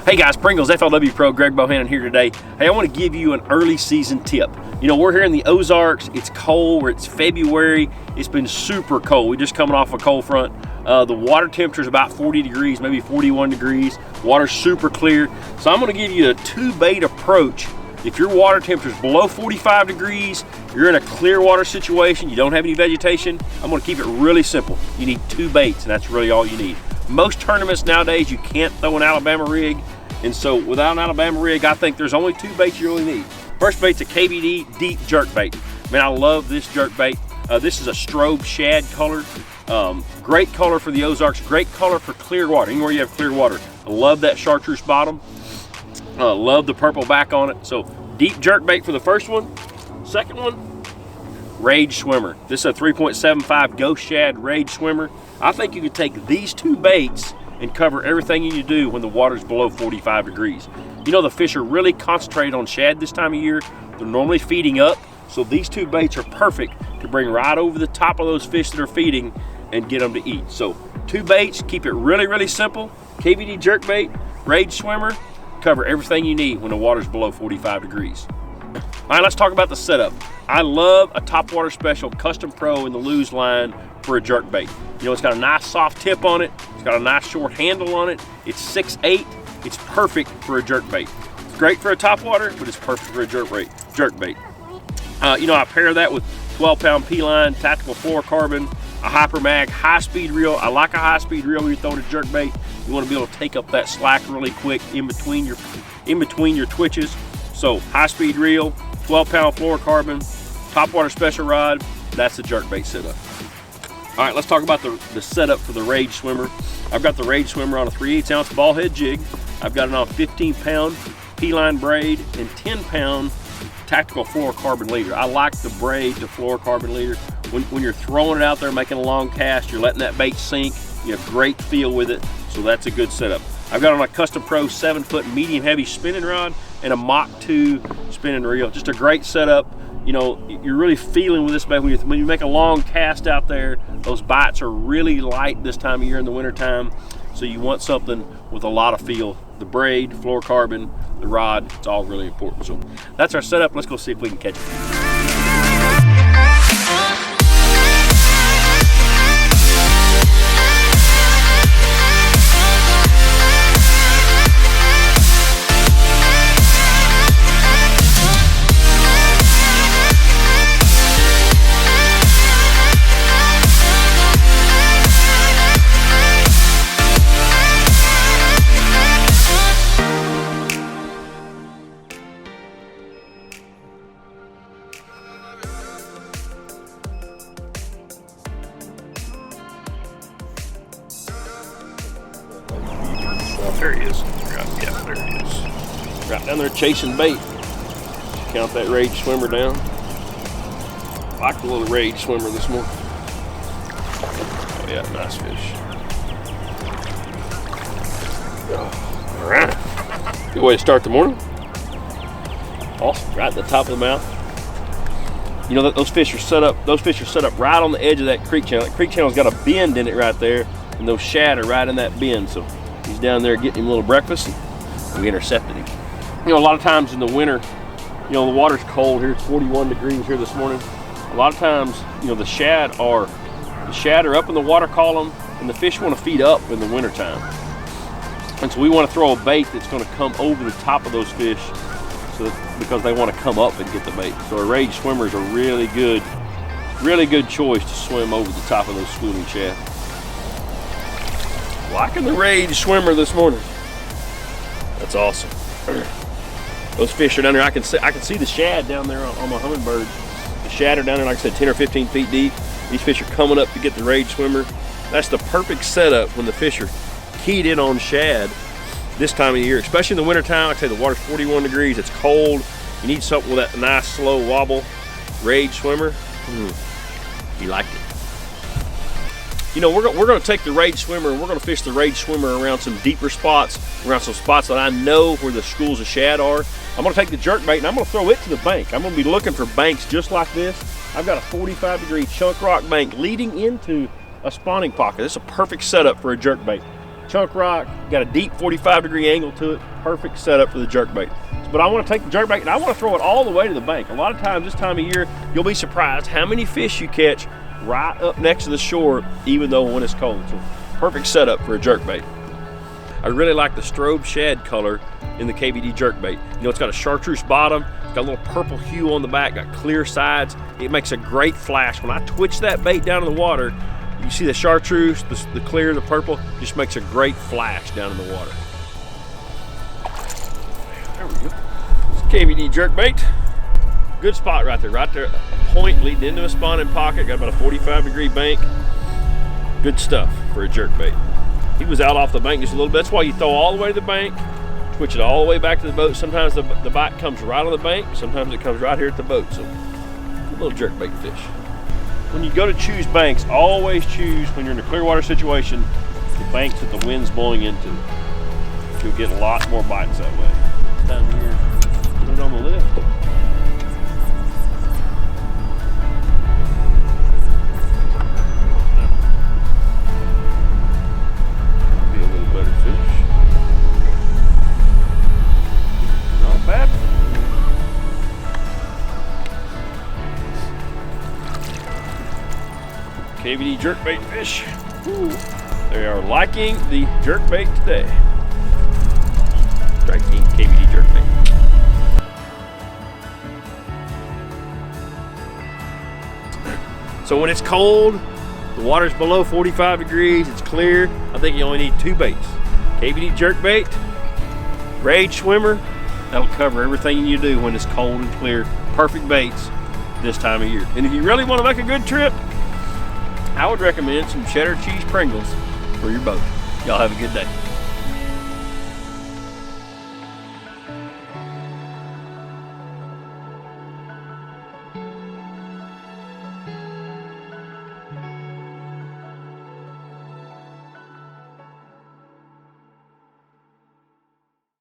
Hey guys, Pringles FLW Pro, Greg Bohannan here today. Hey, I want to give you an early season tip. You know, we're here in the Ozarks, it's cold, it's February, it's been super cold. We're just coming off a cold front. The water temperature is about 40 degrees, maybe 41 degrees. Water's super clear. So I'm going to give you a two bait approach. If your water temperature is below 45 degrees, you're in a clear water situation, you don't have any vegetation, I'm going to keep it really simple. You need two baits, and that's really all you need. Most tournaments nowadays, you can't throw an Alabama rig, and so without an Alabama rig, I think there's only two baits you really need. First bait's a KBD deep jerk bait. Man, I love this jerk bait. This is a strobe shad color. Great color for the Ozarks, great color for clear water, anywhere you have clear water. I love that chartreuse bottom. Love the purple back on it. So deep jerk bait for the first one. Second one, Rage Swimmer. This is a 3.75 Ghost Shad Rage Swimmer. I think you could take these two baits and cover everything you need to do when the water's below 45 degrees. You know, the fish are really concentrated on shad this time of year. They're normally feeding up, so these two baits are perfect to bring right over the top of those fish that are feeding and get them to eat. So two baits, keep it really, really simple. KBD jerk bait, Rage Swimmer, cover everything you need when the water's below 45 degrees. All right, let's talk about the setup. I love a Topwater Special Custom Pro in the Lew's line for a jerk bait. You know, it's got a nice soft tip on it. It's got a nice short handle on it. It's 6'8". It's perfect for a jerk bait. It's great for a topwater, but it's perfect for a jerk bait. You know, I pair that with 12-pound P-line, tactical fluorocarbon, a hyper mag, high-speed reel. I like a high-speed reel when you're throwing a jerk bait. You want to be able to take up that slack really quick in between your twitches. So high-speed reel, 12-pound fluorocarbon, Topwater Special rod. That's the jerk bait setup. All right, let's talk about the setup for the Rage Swimmer. I've got the Rage Swimmer on a 3/8 ounce ball head jig. I've got it on a 15-pound P-line braid and 10-pound tactical fluorocarbon leader. I like the braid, the fluorocarbon leader. When you're throwing it out there, making a long cast, you're letting that bait sink. You have great feel with it, so that's a good setup. I've got on a Custom Pro 7-foot medium heavy spinning rod and a Mach 2 spinning reel. Just a great setup. You know, you're really feeling with this bait when you make a long cast out there. Those bites are really light this time of year in the wintertime, so you want something with a lot of feel. The braid, fluorocarbon, the rod, it's all really important. So that's our setup. Let's go see if we can catch it. There he is. Yeah, there he is. Right down there chasing bait. Count that Rage Swimmer down. I like the little Rage Swimmer this morning. Oh yeah, nice fish. All right. Good way to start the morning. Awesome. Right at the top of the mouth. You know, those fish are set up. Those fish are set up right on the edge of that creek channel. That creek channel's got a bend in it right there, and those shad are right in that bend. So he's down there getting him a little breakfast, and we intercepted him. You know, a lot of times in the winter, you know, the water's cold here. It's 41 degrees here this morning. A lot of times, you know, the shad are up in the water column, and the fish want to feed up in the wintertime. And so we want to throw a bait that's going to come over the top of those fish, because they want to come up and get the bait. So a Rage Swimmer is a really good choice to swim over the top of those schooling shad. Liking the Rage Swimmer this morning. That's awesome. Those fish are down there. I can see the shad down there on my Humminbird. The shad are down there, like I said, 10 or 15 feet deep. These fish are coming up to get the Rage Swimmer. That's the perfect setup when the fish are keyed in on shad this time of year, especially in the wintertime. Like I say, the water's 41 degrees. It's cold. You need something with that nice slow wobble. Rage Swimmer. You liked it. You know, we're going to take the Rage Swimmer and we're going to fish the Rage Swimmer around some deeper spots, around some spots that I know where the schools of shad are. I'm going to take the jerk bait and I'm going to throw it to the bank. I'm going to be looking for banks just like this. I've got a 45-degree chunk rock bank leading into a spawning pocket. This is a perfect setup for a jerk bait. chunk rock, got a deep 45-degree angle to it. Perfect setup for the jerkbait. But I want to take the jerkbait and I want to throw it all the way to the bank. A lot of times this time of year, you'll be surprised how many fish you catch right up next to the shore, even though when it's cold. So perfect setup for a jerkbait. I really like the strobe shad color in the KVD jerkbait. You know, it's got a chartreuse bottom, it's got a little purple hue on the back, got clear sides. It makes a great flash. When I twitch that bait down in the water, you see the chartreuse, the clear, the purple, just makes a great flash down in the water. There we go. It's KVD jerkbait. Good spot right there, a point leading into a spawning pocket, got about a 45-degree bank. Good stuff for a jerkbait. He was out off the bank just a little bit. That's why you throw all the way to the bank, twitch it all the way back to the boat. Sometimes the bite comes right on the bank, sometimes it comes right here at the boat. So, a little jerkbait fish. When you go to choose banks, always choose, when you're in a clear water situation, the banks that the wind's blowing into. You'll get a lot more bites that way. This time of year, put it on the lift. KVD jerkbait fish. Ooh. They are liking the jerkbait today. Striking KVD jerkbait. So when it's cold, the water's below 45 degrees, it's clear, I think you only need 2 baits. KVD jerkbait, Rage Swimmer, that'll cover everything you do when it's cold and clear. Perfect baits this time of year. And if you really want to make a good trip, I would recommend some cheddar cheese Pringles for your boat. Y'all have a good day.